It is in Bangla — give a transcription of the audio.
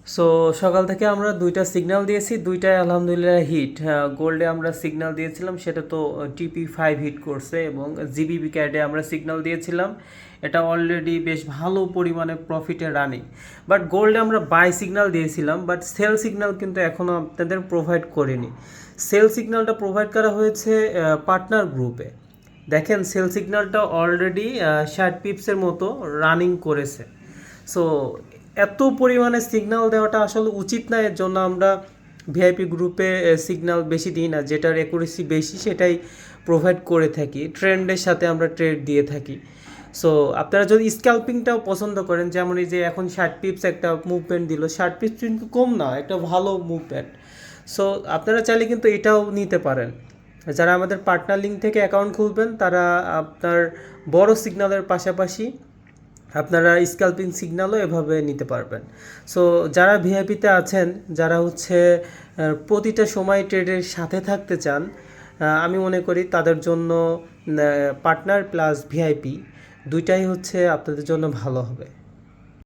সো সকাল থেকে আমরা দুইটা সিগন্যাল দিয়েছি, দুইটাই আলহামদুলিল্লাহ হিট। গোল্ডে আমরা সিগন্যাল দিয়েছিলাম, সেটা তো TP5 হিট করছে, এবং জিবিবি ক্যাটে আমরা সিগন্যাল দিয়েছিলাম, এটা অলরেডি বেশ ভালো পরিমাণে প্রফিটে রানিং। বাট গোল্ডে আমরা বাই সিগন্যাল দিয়েছিলাম, বাট সেল সিগন্যাল কিন্তু এখনও আপনাদের প্রোভাইড করিনি। সেল সিগন্যালটা প্রোভাইড করা হয়েছে পার্টনার গ্রুপে। দেখেন সেল সিগন্যালটা অলরেডি 60 পিপসের মতো রানিং করেছে। সো এত পরিমাণে সিগন্যাল দেওয়াটা আসলে উচিত না, এর জন্য আমরা ভিআইপি গ্রুপে সিগন্যাল বেশি দিই না, যেটার অ্যাকুরেসি বেশি সেটাই প্রোভাইড করে থাকি, ট্রেন্ডের সাথে আমরা ট্রেড দিয়ে থাকি। সো আপনারা যদি স্ক্যাল্পিংটাও পছন্দ করেন, যেমন এই যে এখন 60 পিপস একটা মুভমেন্ট দিল, 60 পিপস কিন্তু কম না, একটা ভালো মুভমেন্ট। সো আপনারা চাইলে কিন্তু এটাও নিতে পারেন। যারা আমাদের পার্টনার লিঙ্ক থেকে অ্যাকাউন্ট খুলবেন, তারা আপনার বড় সিগন্যালের পাশাপাশি আপনারা স্ক্যাল্পিং সিগন্যালও এভাবে নিতে পারবেন। সো যারা ভিআইপিতে আছেন, যারা হচ্ছে প্রতিটা সময় ট্রেডের সাথে থাকতে চান, আমি মনে করি তাদের জন্য পার্টনার প্লাস ভিআইপি দুইটাই হচ্ছে আপনাদের জন্য ভালো হবে।